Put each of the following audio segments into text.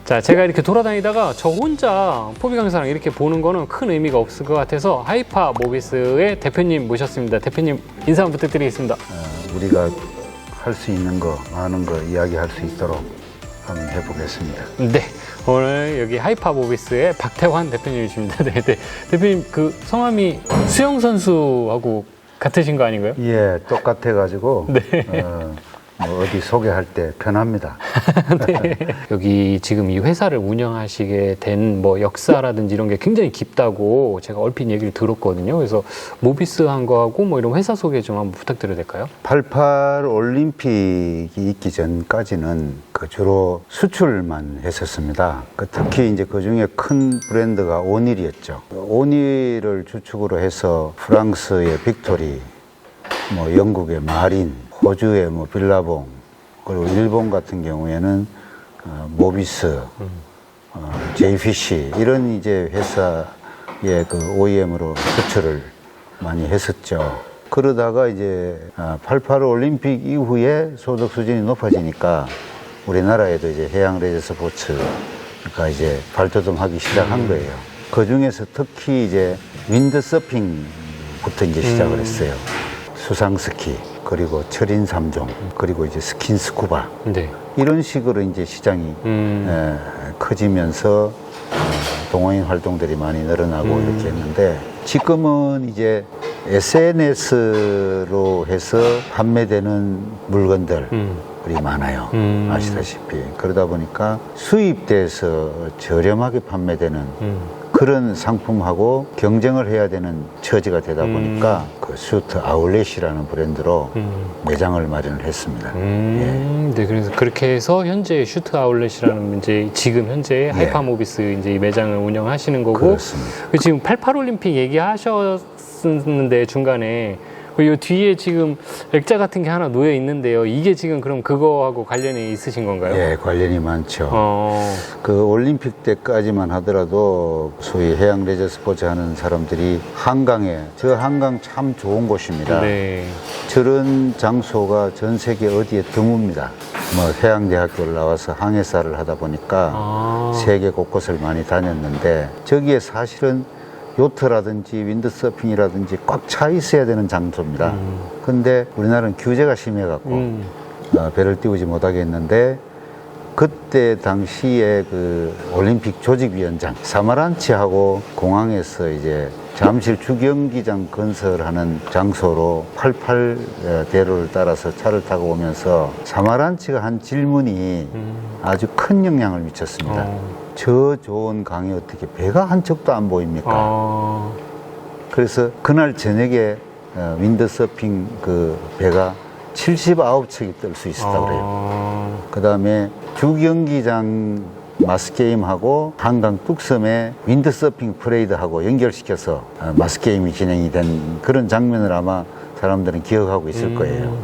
자, 제가 이렇게 돌아다니다가 저 혼자 포비 강사랑 이렇게 보는 거는 큰 의미가 없을 것 같아서 하이파 모비스의 대표님 모셨습니다. 대표님 인사 한번 부탁드리겠습니다. 우리가 할 수 있는 거, 많은 거 이야기할 수 있도록 한번 해보겠습니다. 네, 오늘 여기 하이파 모비스의 박태환 대표님이십니다. 네, 네. 대표님 그 성함이 수영 선수하고 같으신 거 아닌가요? 예, 똑같아가지고 네. 뭐 어디 소개할 때 편합니다. 네. 여기 지금 이 회사를 운영하시게 된 뭐 역사라든지 이런 게 굉장히 깊다고 제가 얼핏 얘기를 들었거든요. 그래서 모비스 한 거하고 뭐 이런 회사 소개 좀 한번 부탁드려도 될까요? 88 올림픽이 있기 전까지는 그 주로 수출만 했었습니다. 특히 이제 그 중에 큰 브랜드가 오닐이었죠. 오닐을 주축으로 해서 프랑스의 빅토리, 뭐 영국의 마린, 호주의 뭐 빌라봉, 그리고 일본 같은 경우에는 모비스, 제이피시 이런 이제 회사의 그 OEM으로 수출을 많이 했었죠. 그러다가 이제 88 올림픽 이후에 소득 수준이 높아지니까 우리나라에도 이제 해양 레저 스포츠가 이제 발돋움하기 시작한 거예요. 그 중에서 특히 이제 윈드 서핑부터 이제 시작을 했어요. 수상 스키, 그리고 철인 3종, 그리고 이제 스킨 스쿠바. 네. 이런 식으로 이제 시장이 커지면서 동호인 활동들이 많이 늘어나고 이렇게 했는데, 지금은 이제 SNS로 해서 판매되는 물건들이 많아요. 아시다시피. 그러다 보니까 수입돼서 저렴하게 판매되는 그런 상품하고 경쟁을 해야 되는 처지가 되다 보니까 그 슈트 아울렛이라는 브랜드로 매장을 마련을 했습니다. 네, 그래서 그렇게 해서 현재 슈트 아울렛이라는 이제 지금 현재 하이파 모비스 이제 이 매장을 운영하시는 거고. 그렇습니다. 지금 88 올림픽 얘기하셨는데 중간에 이 뒤에 지금 액자 같은 게 하나 놓여 있는데요. 이게 지금 그럼 그거하고 관련이 있으신 건가요? 예, 관련이 많죠. 그 올림픽 때까지만 하더라도 소위 해양 레저 스포츠 하는 사람들이 한강에, 저 한강 참 좋은 곳입니다. 네. 저런 장소가 전 세계 어디에 드뭅니다. 뭐 해양대학교를 나와서 항해사를 하다 보니까 세계 곳곳을 많이 다녔는데, 저기에 사실은 요트라든지 윈드서핑이라든지 꽉 차 있어야 되는 장소입니다. 근데 우리나라는 규제가 심해갖고 배를 띄우지 못하게 했는데, 그때 당시에 그 올림픽 조직위원장 사마란치하고 공항에서 이제 잠실 주경기장 건설하는 장소로 88대로를 따라서 차를 타고 오면서 사마란치가 한 질문이 아주 큰 영향을 미쳤습니다. 저 좋은 강에 어떻게 배가 한 척도 안 보입니까? 그래서 그날 저녁에 윈드서핑 그 배가 79척이 뜰 수 있었다고 그래요. 그 다음에 주경기장 마스게임하고 한강 뚝섬에 윈드서핑 프레이드하고 연결시켜서 마스게임이 진행이 된 그런 장면을 아마 사람들은 기억하고 있을 거예요.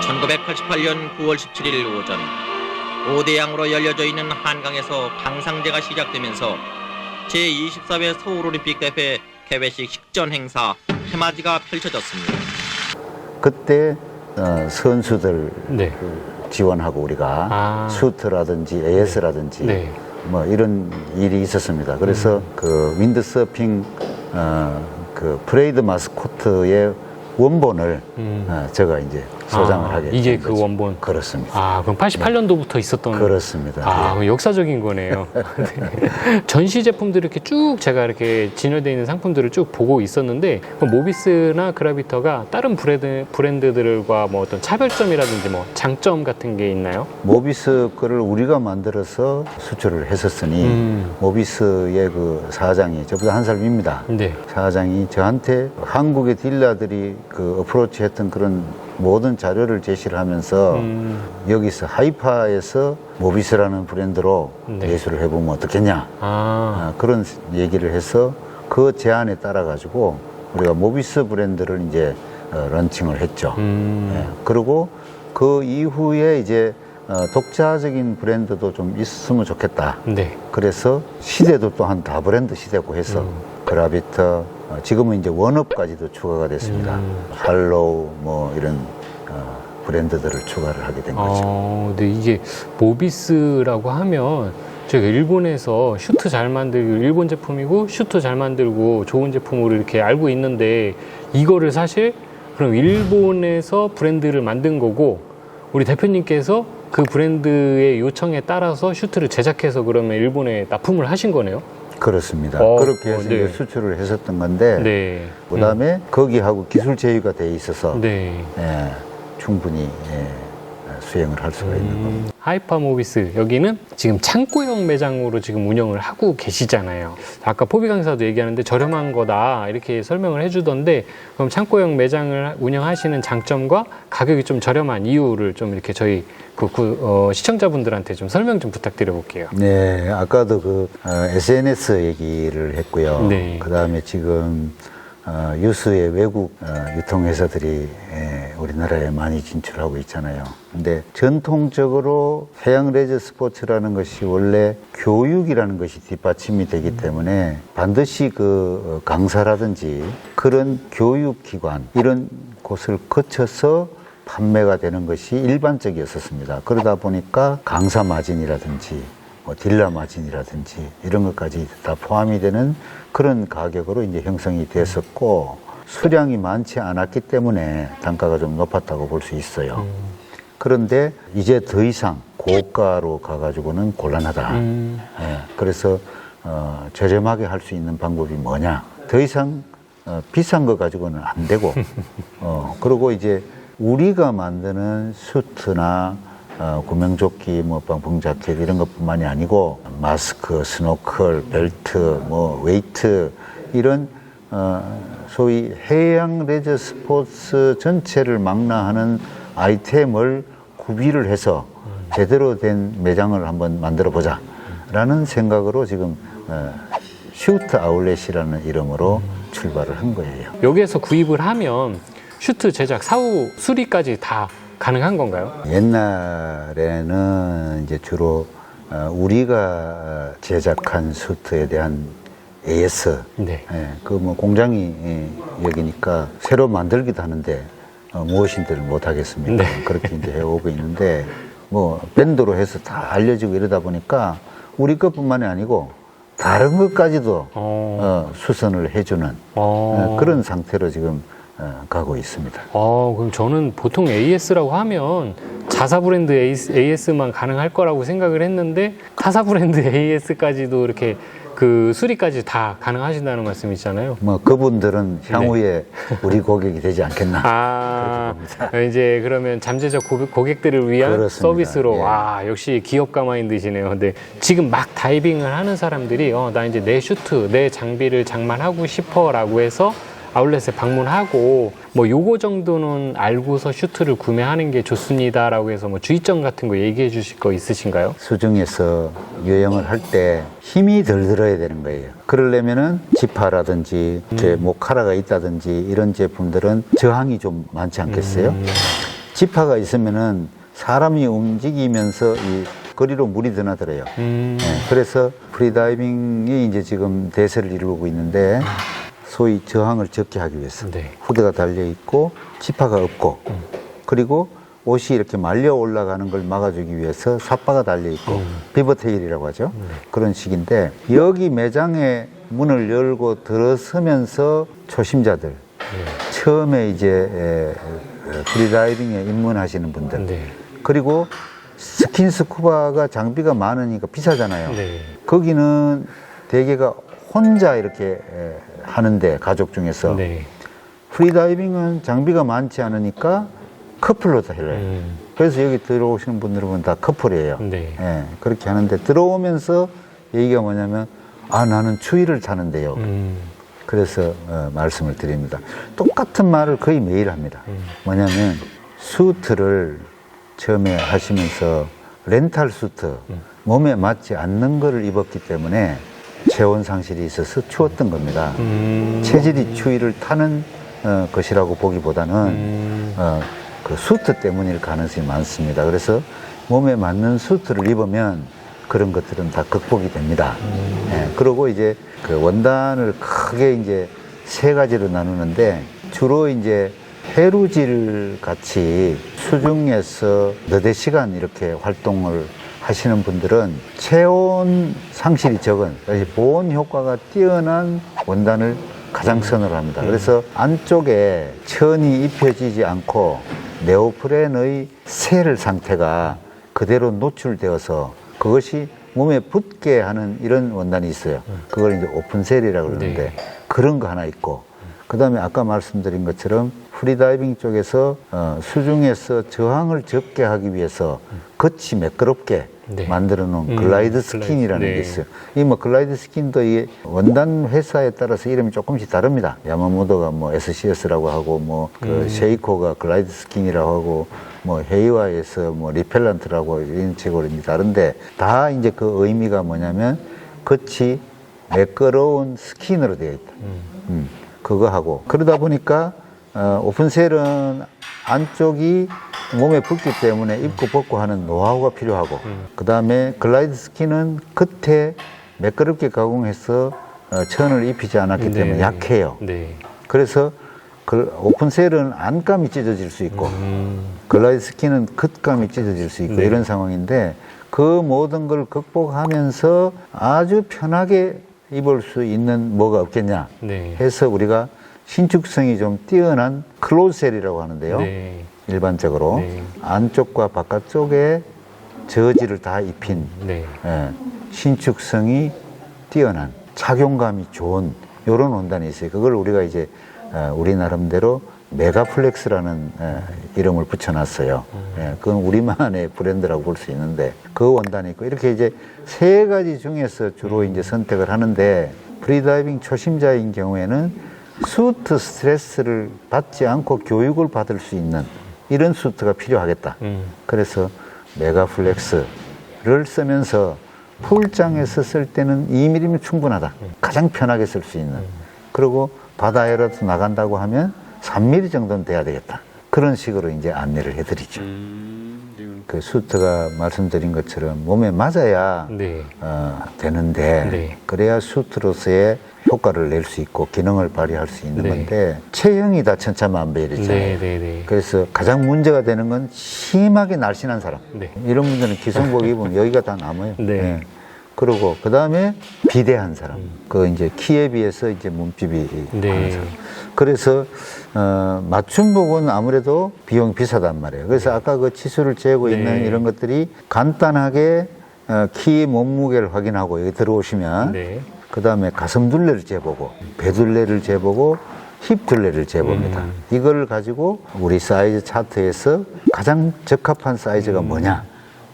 1988년 9월 17일 오전 오대양으로 열려져 있는 한강에서 강상제가 시작되면서 제24회 서울올림픽 대회 개회식 식전 행사 해맞이가 펼쳐졌습니다. 그때 선수들 네. 지원하고 우리가 슈트라든지 AS라든지 네. 뭐 이런 일이 있었습니다. 그래서 그 윈드서핑 그 프레이드 마스코트의 원본을 제가 이제 소장을 하게 된 이게 그 거죠. 원본. 그렇습니다. 그럼 88년도부터 있었던. 그렇습니다. 그럼 역사적인 거네요. 네. 전시 제품들 이렇게 쭉 제가 이렇게 진열되어 있는 상품들을 쭉 보고 있었는데, 모비스나 그라비터가 다른 브랜드들과 뭐 어떤 차별점이라든지 뭐 장점 같은 게 있나요? 모비스 거를 우리가 만들어서 수출을 했었으니 모비스의 그 사장이 저보다 한 살 윗니다. 네. 사장이 저한테 한국의 딜러들이 그 어프로치 했던 그런 모든 자료를 제시를 하면서 여기서 하이파에서 모비스라는 브랜드로 예술을 해보면 어떻겠냐 그런 얘기를 해서 그 제안에 따라 가지고 우리가 모비스 브랜드를 이제 런칭을 했죠. 예. 그리고 그 이후에 이제 독자적인 브랜드도 좀 있으면 좋겠다. 네. 그래서 시대도 또한 다브랜드 시대고 해서 그라비터, 지금은 이제 원업까지도 추가가 됐습니다. 할로우 뭐 이런 브랜드들을 추가를 하게 된 거죠. 근데 이게 모비스라고 하면 저희가 일본에서 슈트 잘 만들고 일본 제품이고 슈트 잘 만들고 좋은 제품으로 이렇게 알고 있는데 이거를 사실 그럼 일본에서 브랜드를 만든 거고 우리 대표님께서 그 브랜드의 요청에 따라서 슈트를 제작해서 그러면 일본에 납품을 하신 거네요? 그렇습니다. 어, 그렇게 해서 네. 이제 수출을 했었던 건데 네. 그다음에 거기하고 기술 제휴가 돼 있어서 네. 충분히 수행을 할 수가 있는 겁니다. 하이파 모비스 여기는 지금 창고형 매장으로 지금 운영을 하고 계시잖아요. 아까 포비 강사도 얘기하는데 저렴한 거다 이렇게 설명을 해주던데 그럼 창고형 매장을 운영하시는 장점과 가격이 좀 저렴한 이유를 좀 이렇게 저희 시청자분들한테 좀 설명 좀 부탁드려 볼게요. 네, 아까도 SNS 얘기를 했고요. 네. 그다음에 지금 유수의 외국 유통회사들이 우리나라에 많이 진출하고 있잖아요. 근데 전통적으로 해양 레저 스포츠라는 것이 원래 교육이라는 것이 뒷받침이 되기 때문에 반드시 강사라든지 그런 교육기관 이런 곳을 거쳐서 판매가 되는 것이 일반적이었었습니다. 그러다 보니까 강사 마진이라든지 딜러 마진이라든지 이런 것까지 다 포함이 되는 그런 가격으로 이제 형성이 됐었고 수량이 많지 않았기 때문에 단가가 좀 높았다고 볼 수 있어요. 그런데 이제 더 이상 고가로 가가지고는 곤란하다. 그래서 저렴하게 할 수 있는 방법이 뭐냐? 더 이상 비싼 거 가지고는 안 되고 그리고 이제 우리가 만드는 수트나 구명조끼, 방풍 자켓 이런 것뿐만이 아니고 마스크, 스노클, 벨트, 웨이트 이런 소위 해양 레저 스포츠 전체를 망라하는 아이템을 구비를 해서 제대로 된 매장을 한번 만들어 보자 라는 생각으로 지금 슈트 아울렛이라는 이름으로 출발을 한 거예요. 여기에서 구입을 하면 슈트 제작, 사후 수리까지 다 가능한 건가요? 옛날에는 이제 주로 우리가 제작한 수트에 대한 AS, 네. 공장이 여기니까 새로 만들기도 하는데 무엇인지를 못 하겠습니까? 네. 그렇게 이제 해오고 있는데 밴드로 해서 다 알려지고 이러다 보니까 우리 것뿐만이 아니고 다른 것까지도 수선을 해주는 그런 상태로 지금 가고 있습니다. 그럼 저는 보통 AS라고 하면 자사 브랜드 AS만 가능할 거라고 생각을 했는데 타사 브랜드 AS까지도 이렇게 그 수리까지 다 가능하신다는 말씀이시잖아요. 그분들은 향후에 우리 고객이 되지 않겠나. 이제 그러면 잠재적 고객들을 위한 그렇습니다. 서비스로, 예. 역시 기업가 마인드시네요. 근데 지금 막 다이빙을 하는 사람들이, 나 이제 내 슈트, 내 장비를 장만하고 싶어 라고 해서 아울렛에 방문하고 요거 정도는 알고서 슈트를 구매하는 게 좋습니다라고 해서 주의점 같은 거 얘기해 주실 거 있으신가요? 수중에서 유영을 할 때 힘이 덜 들어야 되는 거예요. 그러려면은 지파라든지 모카라가 있다든지 이런 제품들은 저항이 좀 많지 않겠어요? 지파가 있으면은 사람이 움직이면서 이 거리로 물이 드나들어요. 그래서 프리다이빙이 이제 지금 대세를 이루고 있는데 소위 저항을 적게 하기 위해서 후드가 달려있고 지파가 없고 그리고 옷이 이렇게 말려 올라가는 걸 막아주기 위해서 삿바가 달려있고 비버테일이라고 하죠. 그런 식인데 여기 매장에 문을 열고 들어서면서 초심자들 처음에 이제 프리다이빙에 입문하시는 분들 그리고 스킨스쿠바가 장비가 많으니까 비싸잖아요. 거기는 대개가 혼자 이렇게 하는데 가족 중에서 프리다이빙은 장비가 많지 않으니까 커플로 다 해요. 그래서 여기 들어오시는 분들은 다 커플이에요. 그렇게 하는데 들어오면서 얘기가 뭐냐면 나는 추위를 타는데요. 그래서 말씀을 드립니다. 똑같은 말을 거의 매일 합니다. 뭐냐면 수트를 처음에 하시면서 렌탈 수트 몸에 맞지 않는 거를 입었기 때문에 체온 상실이 있어서 추웠던 겁니다. 체질이 추위를 타는 것이라고 보기보다는 그 수트 때문일 가능성이 많습니다. 그래서 몸에 맞는 수트를 입으면 그런 것들은 다 극복이 됩니다. 예, 그리고 이제 그 원단을 크게 이제 세 가지로 나누는데 주로 이제 해루질 같이 수중에서 너댓 시간 이렇게 활동을 하시는 분들은 체온 상실이 적은 보온 효과가 뛰어난 원단을 가장 선호를 합니다. 그래서 안쪽에 천이 입혀지지 않고 네오프렌의 셀 상태가 그대로 노출되어서 그것이 몸에 붙게 하는 이런 원단이 있어요. 그걸 이제 오픈셀이라고 그러는데 네. 그런 거 하나 있고, 그 다음에 아까 말씀드린 것처럼 프리다이빙 쪽에서 수중에서 저항을 적게 하기 위해서 겉이 매끄럽게 네. 만들어 놓은 글라이드 스킨이라는 네. 게 있어요. 이 뭐 글라이드 스킨도 이 원단 회사에 따라서 이름이 조금씩 다릅니다. 야마모토가 뭐 SCS라고 하고 뭐 그 쉐이코가 글라이드 스킨이라고 하고 뭐 헤이와에서 뭐 리펠런트라고 이런 식으로 이제 다른데 다 이제 그 의미가 뭐냐면 겉이 매끄러운 스킨으로 되어 있다. 그거 하고 그러다 보니까 오픈셀은 안쪽이 몸에 붙기 때문에 입고 벗고 하는 노하우가 필요하고 그 다음에 글라이드 스킨은 겉에 매끄럽게 가공해서 천을 입히지 않았기 때문에 약해요. 네. 그래서 오픈셀은 안감이 찢어질 수 있고 글라이드 스킨은 겉감이 찢어질 수 있고 네. 이런 상황인데 그 모든 걸 극복하면서 아주 편하게 입을 수 있는 뭐가 없겠냐 네. 해서 우리가 신축성이 좀 뛰어난 클로즈셀이라고 하는데요. 네. 일반적으로 네. 안쪽과 바깥쪽에 저지를 다 입힌 네. 신축성이 뛰어난 착용감이 좋은 이런 원단이 있어요. 그걸 우리가 이제 우리 나름대로 메가플렉스라는 이름을 붙여놨어요. 그건 우리만의 브랜드라고 볼 수 있는데 그 원단이 있고 이렇게 이제 세 가지 중에서 주로 이제 선택을 하는데 프리다이빙 초심자인 경우에는 수트 스트레스를 받지 않고 교육을 받을 수 있는 이런 수트가 필요하겠다. 그래서 메가플렉스를 쓰면서 풀장에서 쓸 때는 2mm면 충분하다. 가장 편하게 쓸 수 있는. 그리고 바다에라도 나간다고 하면 3mm 정도는 돼야 되겠다. 그런 식으로 이제 안내를 해드리죠. 그 수트가 말씀드린 것처럼 몸에 맞아야 네. 되는데 네. 그래야 수트로서의 효과를 낼 수 있고 기능을 발휘할 수 있는 네. 건데 체형이 다 천차만별이잖아요. 네. 네. 네. 그래서 가장 문제가 되는 건 심하게 날씬한 사람. 네. 이런 분들은 기성복 입으면 여기가 다 남아요. 네. 그리고 그 다음에 비대한 사람. 그 이제 키에 비해서 이제 몸집이 네. 많은 사람. 그래서 맞춤복은 아무래도 비용이 비싸단 말이에요. 그래서 아까 그 치수를 재고 네. 있는 이런 것들이 간단하게 키 몸무게를 확인하고 여기 들어오시면 네. 그 다음에 가슴 둘레를 재보고 배 둘레를 재보고 힙 둘레를 재봅니다. 이걸 가지고 우리 사이즈 차트에서 가장 적합한 사이즈가 뭐냐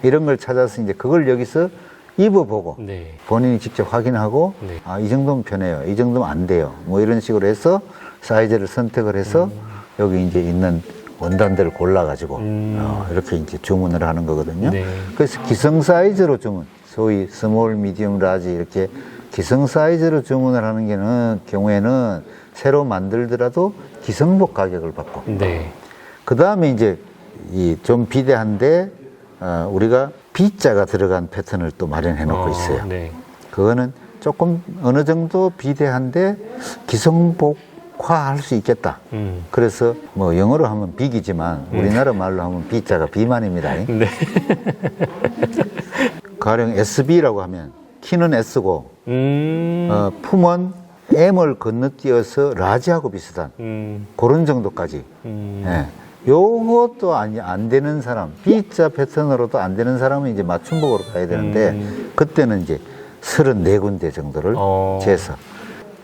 이런 걸 찾아서 이제 그걸 여기서 입어보고 네. 본인이 직접 확인하고 네. 아, 이 정도면 편해요. 이 정도면 안 돼요. 뭐 이런 식으로 해서 사이즈를 선택을 해서 여기 이제 있는 원단들을 골라가지고 이렇게 이제 주문을 하는 거거든요. 네. 그래서 기성 사이즈로 주문, 소위 스몰, 미디움, 라지 이렇게 기성 사이즈로 주문을 하는 경우에는 새로 만들더라도 기성복 가격을 받고 네. 그 다음에 이제 이 좀 비대한데 우리가 B자가 들어간 패턴을 또 마련해 놓고 있어요. 네. 그거는 조금 어느 정도 비대한데 기성복화할 수 있겠다. 그래서 뭐 영어로 하면 빅이지만 우리나라 말로 하면 B자가 비만입니다. 네. 가령 SB라고 하면 키는 S고 음. 품은 M을 건너뛰어서 라지하고 비슷한 그런 정도까지. 예. 요것도 안 되는 사람, B자 패턴으로도 안 되는 사람은 이제 맞춤복으로 가야 되는데 그때는 이제 34군데 정도를 재서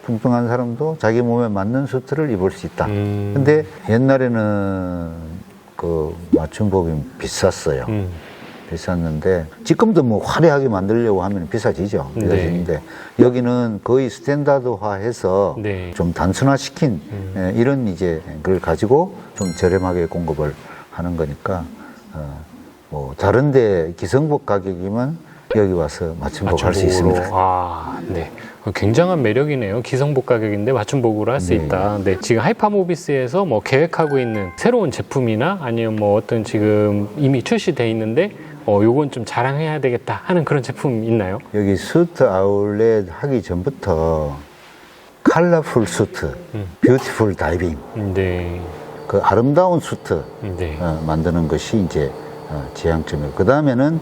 뚱뚱한 사람도 자기 몸에 맞는 수트를 입을 수 있다. 근데 옛날에는 그 맞춤복이 비쌌어요. 비쌌는데 지금도 뭐 화려하게 만들려고 하면 비싸지죠. 비싸지는데 여기는 거의 스탠다드화해서 네. 좀 단순화시킨 이런 이제 걸 가지고 좀 저렴하게 공급을 하는 거니까 뭐 다른데 기성복 가격이면 여기 와서 맞춤복 할 수 있습니다. 아, 네. 굉장한 매력이네요. 기성복 가격인데 맞춤복으로 할 수 네. 있다. 네, 지금 하이파모비스에서 뭐 계획하고 있는 새로운 제품이나 아니면 뭐 어떤 지금 이미 출시돼 있는데 요건 좀 자랑해야 되겠다 하는 그런 제품 있나요? 여기 수트 아울렛 하기 전부터 컬러풀 수트, 뷰티풀 다이빙, 네. 그 아름다운 수트 네. 만드는 것이 이제 지향점이에요. 그 다음에는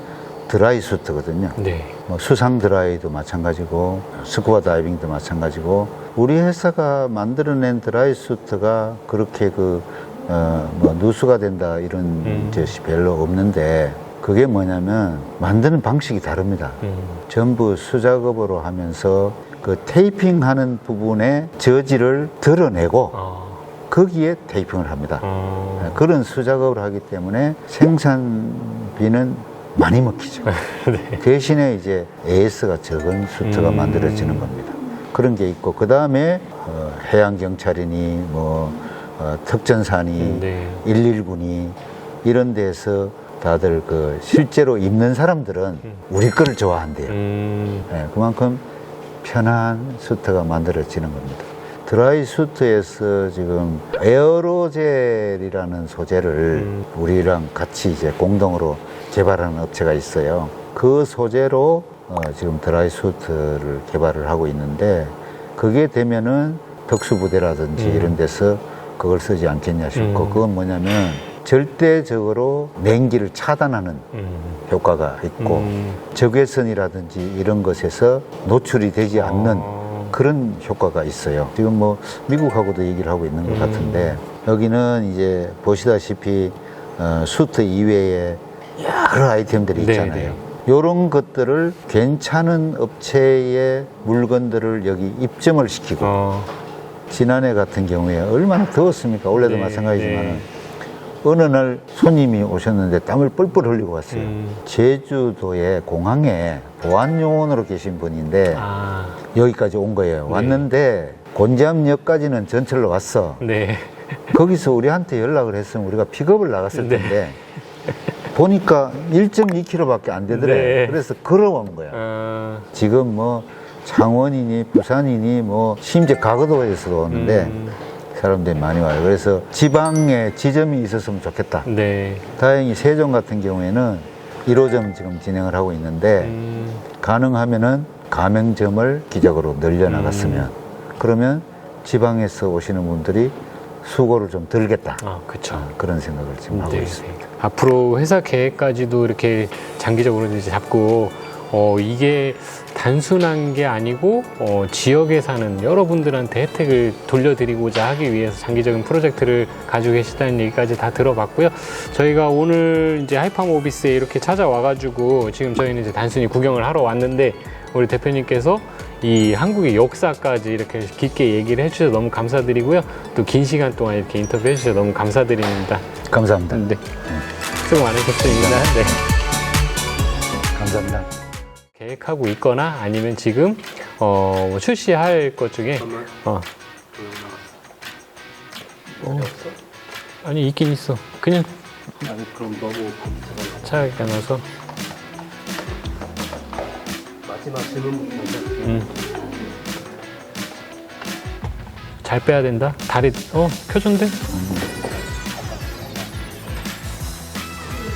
드라이 수트거든요. 네. 뭐 수상 드라이도 마찬가지고 스쿠버 다이빙도 마찬가지고 우리 회사가 만들어낸 드라이 수트가 그렇게 뭐 누수가 된다 이런 것이 별로 없는데 그게 뭐냐면 만드는 방식이 다릅니다. 전부 수작업으로 하면서 그 테이핑하는 부분의 저지를 드러내고 거기에 테이핑을 합니다. 그런 수작업을 하기 때문에 생산비는 많이 먹히죠. 네. 대신에 이제 AS가 적은 수트가 만들어지는 겁니다. 그런 게 있고 그 다음에 해양경찰이니 뭐 특전사니 네. 119니 이런 데서 다들 그 실제로 입는 사람들은 우리 거를 좋아한대요. 네, 그만큼 편한 수트가 만들어지는 겁니다. 드라이 수트에서 지금 에어로젤이라는 소재를 우리랑 같이 이제 공동으로 개발하는 업체가 있어요. 그 소재로 지금 드라이 수트를 개발을 하고 있는데 그게 되면은 특수부대라든지 이런 데서 그걸 쓰지 않겠냐 싶고 그건 뭐냐면 절대적으로 냉기를 차단하는 효과가 있고 적외선이라든지 이런 것에서 노출이 되지 않는 그런 효과가 있어요. 지금 뭐 미국하고도 얘기를 하고 있는 것 같은데 여기는 이제 보시다시피 수트 이외에 여러 아이템들이 있잖아요. 네, 네. 이런 것들을 괜찮은 업체의 물건들을 여기 입점을 시키고 지난해 같은 경우에 얼마나 더웠습니까? 올해도 네, 마찬가지지만 네. 어느 날 손님이 오셨는데 땀을 뻘뻘 흘리고 왔어요. 제주도의 공항에 보안요원으로 계신 분인데 여기까지 온 거예요. 네. 왔는데 곤지암역까지는 전철로 왔어. 네. 거기서 우리한테 연락을 했으면 우리가 픽업을 나갔을 네. 텐데 보니까 1.2km밖에 안 되더래. 네. 그래서 걸어온 거야. 지금 뭐 창원이니 부산이니 뭐 심지어 가거도에서도 오는데 사람들이 많이 와요. 그래서 지방에 지점이 있었으면 좋겠다. 네. 다행히 세종 같은 경우에는 1호점 지금 진행을 하고 있는데 가능하면은 가맹점을 기적으로 늘려나갔으면 그러면 지방에서 오시는 분들이 수고를 좀 덜겠다. 그렇죠. 그런 생각을 지금 하고 네. 있습니다. 앞으로 회사 계획까지도 이렇게 장기적으로 이제 잡고 이게 단순한 게 아니고 지역에 사는 여러분들한테 혜택을 돌려드리고자 하기 위해서 장기적인 프로젝트를 가지고 계시다는 얘기까지 다 들어봤고요. 저희가 오늘 이제 하이팜 오비스에 이렇게 찾아와가지고 지금 저희는 이제 단순히 구경을 하러 왔는데 우리 대표님께서 이 한국의 역사까지 이렇게 깊게 얘기를 해주셔서 너무 감사드리고요. 또 긴 시간 동안 이렇게 인터뷰 해주셔서 너무 감사드립니다. 감사합니다. 네. 수고 많으셨습니다. 네. 감사합니다. 계획하고 있거나 아니면 지금 뭐 출시할 것 중에 아니 있긴 있어. 그냥 아니 그럼 너무 차갑게 놔서 마지막 질문부터 잘 빼야 된다. 다리 켜준대.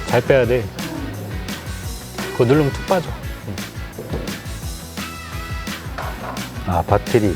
잘 빼야 돼. 그거 누르면 툭 빠져. 배터리.